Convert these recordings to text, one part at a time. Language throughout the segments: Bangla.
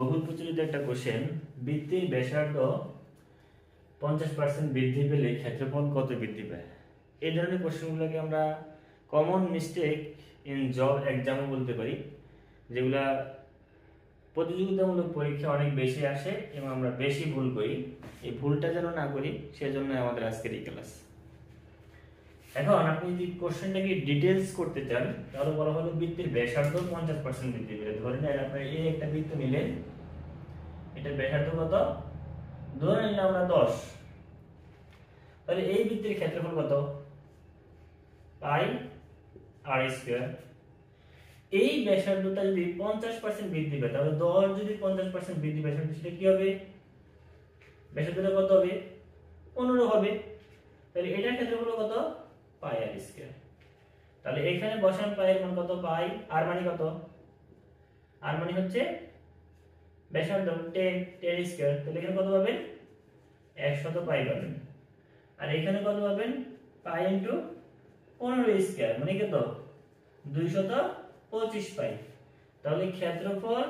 বহুল প্রচলিত একটা কোশ্চেন, বৃত্তের ব্যাসার্ধ 50% বৃদ্ধি পেলে ক্ষেত্রফল কত বৃদ্ধি পায়। এই ধরনের কোশ্চেনগুলোকে আমরা কমন মিস্টেক ইন জব এক্সামও বলতে পারি, যেগুলা প্রতিযোগিতামূলক পরীক্ষা অনেক বেশি আসে এবং আমরা বেশি ভুল করি। এই ভুলটা যেন না করি সেজন্য আমাদের আজকের এই ক্লাস। এখন আপনি যদি কোশ্চেনটাকে ডিটেইলস করতে চান তাহলে বলা হলো বৃত্তের ব্যাসার্ধ 50% বৃদ্ধি পেলে। ধরে নেন আপনার এই একটা বৃত্ত নিলেন, এটার ব্যাসার্ধ কত, ধরে নিলাম আমরা 10, তাহলে এই বৃত্তের ক্ষেত্রফল কত, পাই আর স্কয়ার। এই ব্যাসার্ধটা যদি 50% বৃদ্ধি পায় তাহলে 10 যদি 50% বৃদ্ধি পায় সেটা কি হবে, ব্যাসার্ধটা কত হবে, 15 হবে। তাহলে এটার ক্ষেত্রফল কত, পাই আর স্কয়ার। তাহলে এখানে বসান পাই এর মান কত, পাই আর মানে কত, আর মানে হচ্ছে ব্যাসার্ধ 10 স্কয়ার। তাহলে এখানে কত পাবেন, 100 পাই পাবেন। আর এখানে কত পাবেন, পাই ইনটু 15 স্কয়ার মানে কত, 225 পাই। তাহলে ক্ষেত্রফল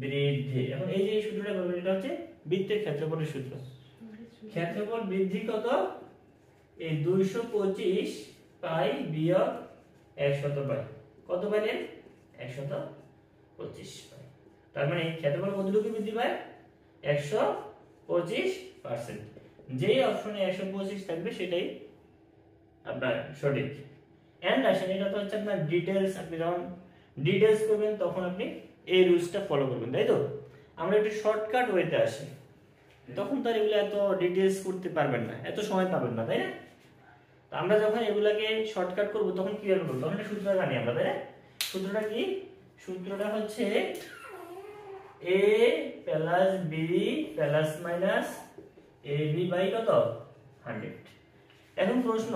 বৃদ্ধি, এখন এই যে সূত্রটা বলবেন, এটা হচ্ছে বৃত্তের ক্ষেত্রফলের সূত্র। ক্ষেত্রফল বৃদ্ধি কত, এই 225 পাই বিয়োগ 100 পাই, কত পাইলেন, 125 পাই। তার মানে ক্ষেত্রফল কতটুকু বৃদ্ধি পায়, 125%। যেই অপশনে 125 থাকবে সেটাই আপনার সঠিক। এন্ড আসেন, এটা তো হচ্ছে আপনার ডিটেইলস। আপনি যখন ডিটেইলস করবেন তখন আপনি এই রুলসটা ফলো করবেন, তাই তো। আমরা একটু শর্টকাট ওয়েতে আসি, তখন তো এগুলো এত ডিটেইলস করতে পারবেন না, এত সময় পাবেন না, তাই না। তো আমরা যখন এগুলাকে শর্টকাট করব তখন কি করব, তখন একটা সূত্র জানি আমরা, তাই না। সূত্রটা কি, সূত্রটা হচ্ছে a plus b plus minus ab by কত, 100। এখন প্রশ্ন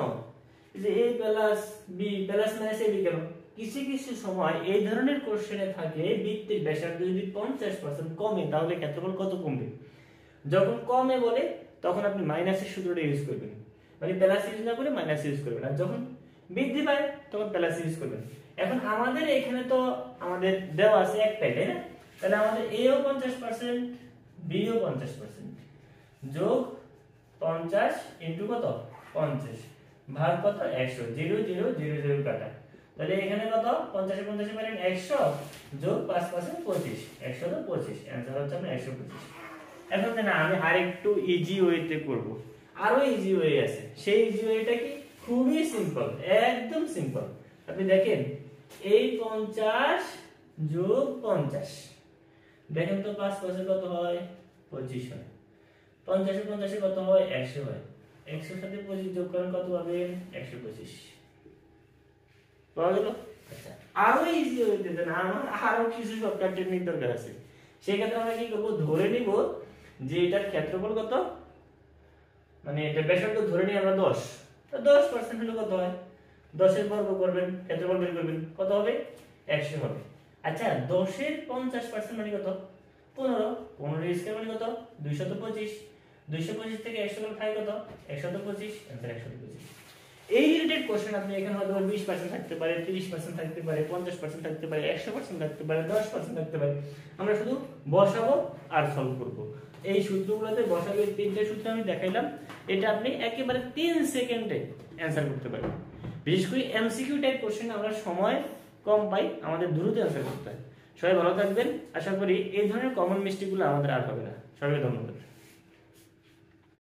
যে a plus b plus minus ab কেন, কিছু কিছু সময় এই ধরনের কোশ্চেনে থাকে বৃত্তের ব্যাসার্ধ যদি 50% কমে তাহলে ক্ষেত্রফল কত কমবে। যখন কমে বলে তখন আপনি মাইনাসের সূত্রটা ইউজ করবেন, মানে প্লাস ইউজ না করে মাইনাস ইউজ করবেন। আর যখন বৃদ্ধি পায় তখন প্লাস ইউজ করবেন। এখন আমাদের এখানে তো আমাদের দেওয়া আছে একটাই, তাই না। তাহলে আমাদের a ও 50%, b ও 50%, যোগ 50 ইনটু কত, 50 ভাগ কত, 100, 0 0 0 0 কাটা। তাহলে এখানে কত, 50 এ 50 পারেন 100 যোগ 5% 25, 100 তো 25, आंसर হচ্ছে আমরা 125। এখন না আমি আরেকটু ইজি ওয়েতে করব, আরো ইজি ওয়ে আছে। সেই ইজি ওয়েটা কি, খুবই সিম্পল, একদম সিম্পল। আপনি দেখেন এই 50 যোগ 50, দেখেন তো 5% কত হয়, 25 হয়। 50 এ 50 কত হয়, 100 হয়। 100 সাথে 25 যোগ করেন কত পাবেন, 125 পাওয়া গেল। আচ্ছা, আরো ইজি হইতে দেন, আমার আরো কিছু শর্টকাট টেকনিক দরকার আছে। সেই ক্ষেত্রে আমরা কি করব, ধরে নিব যে এটার ক্ষেত্রফল কত, মানে এটা ব্যাসার্ধ ধরে নিই আমরা 10, তো 10% হলে কত হয়, 10 এর বর্গ করবেন, ক্ষেত্রফল বের করবেন, কত হবে, 100 হবে। আচ্ছা 10 এর 50% মানে কত, 15, 15 স্কয়ার মানে কত, 225, 225 থেকে 100 গেলে থাকে কত, 125, आंसर 125। এই রিলেটেড কোশ্চেন আপনি এখানে হয়তো 20% থাকতে পারে, 30% থাকতে পারে, 50% থাকতে পারে, 100% থাকতে পারে, 10% থাকতে পারে। আমরা শুধু বসাবো আর সলভ করব। এই সূত্রগুলোতে বসাবে, তিনটে সূত্র আমি দেখাইলাম, এটা আপনি একেবারে 3 সেকেন্ডে অ্যানসার করতে পারবেন। বিশেষ করে এমসিকিউ টাইপ কোশ্চেন আমরা সময় কম পাই, আমাদের দ্রুত অ্যানসার করতে হয়। সবাই ভালো থাকবেন, আশা করি এই ধরনের কমন মিস্টেকগুলো আমাদের আর হবে না। সবাইকে ধন্যবাদ।